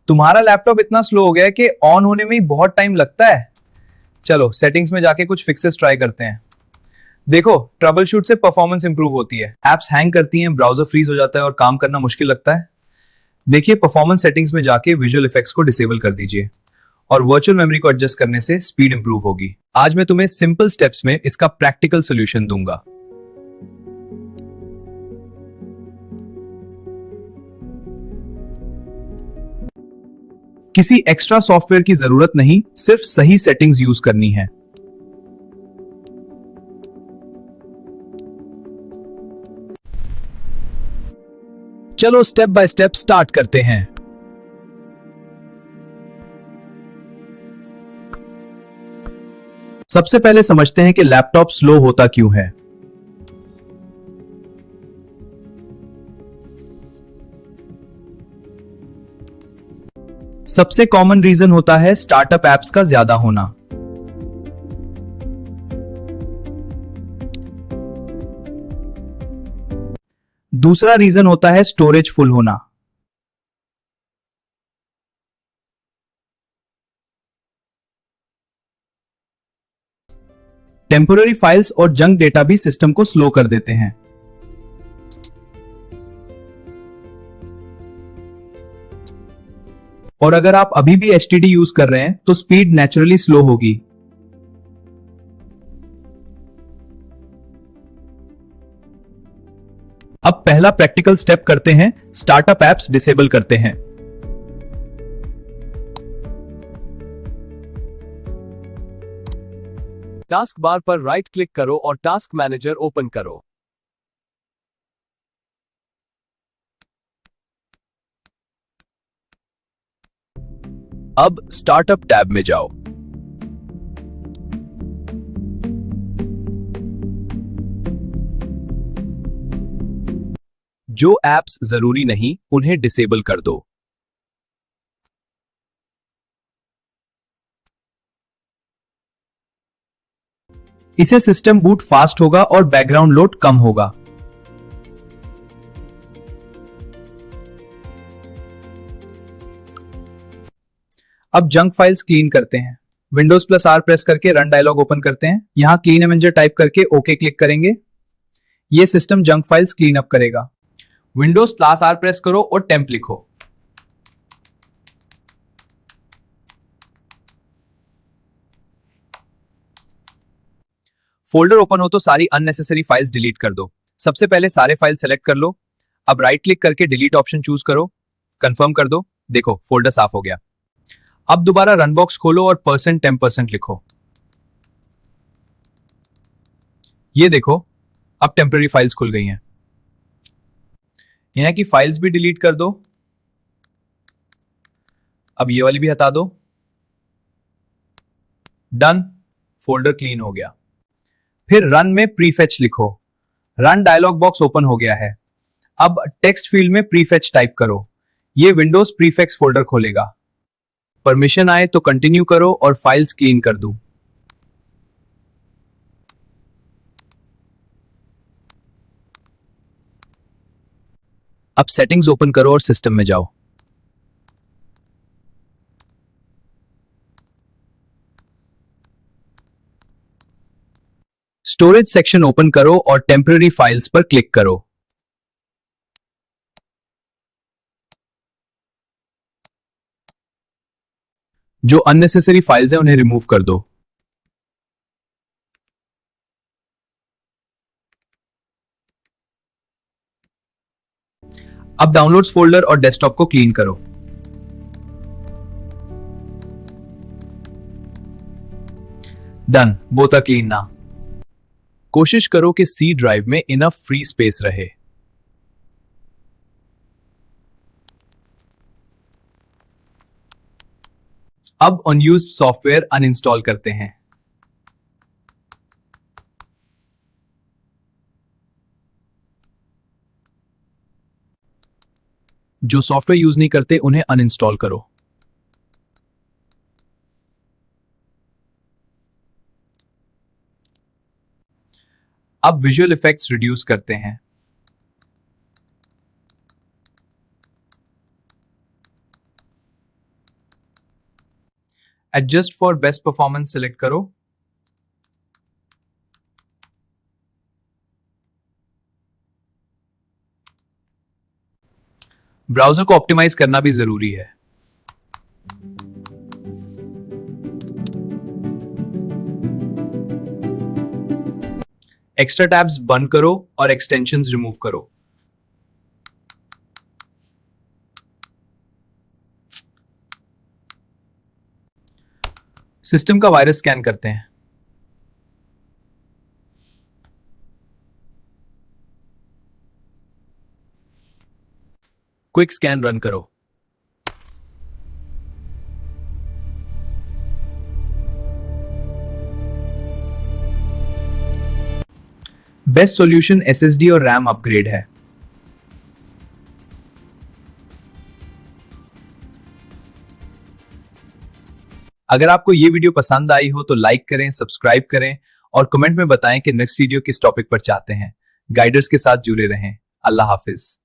तुम्हारा लैपटॉप इतना स्लो हो गया है कि ऑन होने में ही बहुत टाइम लगता है। चलो सेटिंग्स में जाके कुछ फिक्सेस ट्राई करते हैं। देखो, ट्रबल शूट से परफॉर्मेंस इंप्रूव होती है, एप्स हैंग करती हैं, ब्राउजर फ्रीज हो जाता है और काम करना मुश्किल लगता है। देखिए, परफॉर्मेंस सेटिंग्स में जाके विजुअल इफेक्ट्स को डिसेबल कर दीजिए और वर्चुअल मेमोरी को एडजस्ट करने से स्पीड इंप्रूव होगी। आज मैं तुम्हें सिंपल स्टेप्स में इसका प्रैक्टिकल सॉल्यूशन दूंगा। किसी एक्स्ट्रा सॉफ्टवेयर की जरूरत नहीं, सिर्फ सही सेटिंग्स यूज करनी है। चलो स्टेप बाय स्टेप स्टार्ट करते हैं। सबसे पहले समझते हैं कि लैपटॉप स्लो होता क्यों है। सबसे कॉमन रीजन होता है स्टार्टअप एप्स का ज्यादा होना। दूसरा रीजन होता है स्टोरेज फुल होना। टेम्पोररी फाइल्स और जंक डेटा भी सिस्टम को स्लो कर देते हैं। और अगर आप अभी भी HDD यूज कर रहे हैं तो स्पीड नेचुरली स्लो होगी। अब पहला प्रैक्टिकल स्टेप करते हैं, स्टार्टअप एप्स डिसेबल करते हैं। टास्क बार पर राइट क्लिक करो और टास्क मैनेजर ओपन करो। अब स्टार्टअप टैब में जाओ। जो एप्स जरूरी नहीं उन्हें डिसेबल कर दो। इसे सिस्टम बूट फास्ट होगा और बैकग्राउंड लोड कम होगा। अब जंक फाइल्स क्लीन करते हैं। विंडोज प्लस आर प्रेस करके रन डायलॉग ओपन करते हैं। यहां क्लीन इमेंजर टाइप करके ओके क्लिक करेंगे। यह system junk files clean up करेगा। विंडोज प्लस आर प्रेस करो और टेम्प लिखो। फोल्डर ओपन हो तो सारी अननेसेसरी फाइल्स डिलीट कर दो। सबसे पहले सारे फाइल सेलेक्ट कर लो। अब राइट क्लिक करके डिलीट ऑप्शन चूज करो, कंफर्म कर दो। देखो फोल्डर साफ हो गया। अब दोबारा रन बॉक्स खोलो और %10% लिखो। ये देखो, अब टेम्पररी फाइल्स खुल गई हैं। यहाँ की फाइल्स भी डिलीट कर दो। अब ये वाली भी हटा दो। डन, फोल्डर क्लीन हो गया। फिर रन में प्रीफेच लिखो। रन डायलॉग बॉक्स ओपन हो गया है। अब टेक्स्ट फील्ड में प्रीफेच टाइप करो। ये विंडोज प्रीफेक्स फोल्डर खोलेगा। परमिशन आए तो कंटिन्यू करो और फाइल्स क्लीन कर दो। अब सेटिंग्स ओपन करो और सिस्टम में जाओ। स्टोरेज सेक्शन ओपन करो और टेम्पररी फाइल्स पर क्लिक करो। जो अननेसेसरी फाइल्स हैं उन्हें रिमूव कर दो। अब डाउनलोड्स फोल्डर और डेस्कटॉप को क्लीन करो। डन, बोथ आर क्लीन ना। कोशिश करो कि सी ड्राइव में इनफ फ्री स्पेस रहे। अब अनयूज्ड सॉफ्टवेयर अनइंस्टॉल करते हैं। जो सॉफ्टवेयर यूज नहीं करते उन्हें अनइंस्टॉल करो। अब विजुअल इफेक्ट्स रिड्यूस करते हैं। Adjust for best performance select करो। ब्राउजर को ऑप्टिमाइज करना भी जरूरी है। एक्स्ट्रा टैब्स बंद करो और एक्सटेंशंस रिमूव करो। सिस्टम का वायरस स्कैन करते हैं। क्विक स्कैन रन करो। बेस्ट सॉल्यूशन एसएसडी और रैम अपग्रेड है। अगर आपको ये वीडियो पसंद आई हो तो लाइक करें, सब्सक्राइब करें और कमेंट में बताएं कि नेक्स्ट वीडियो किस टॉपिक पर चाहते हैं। गाइडर्स के साथ जुड़े रहें। अल्लाह हाफिज।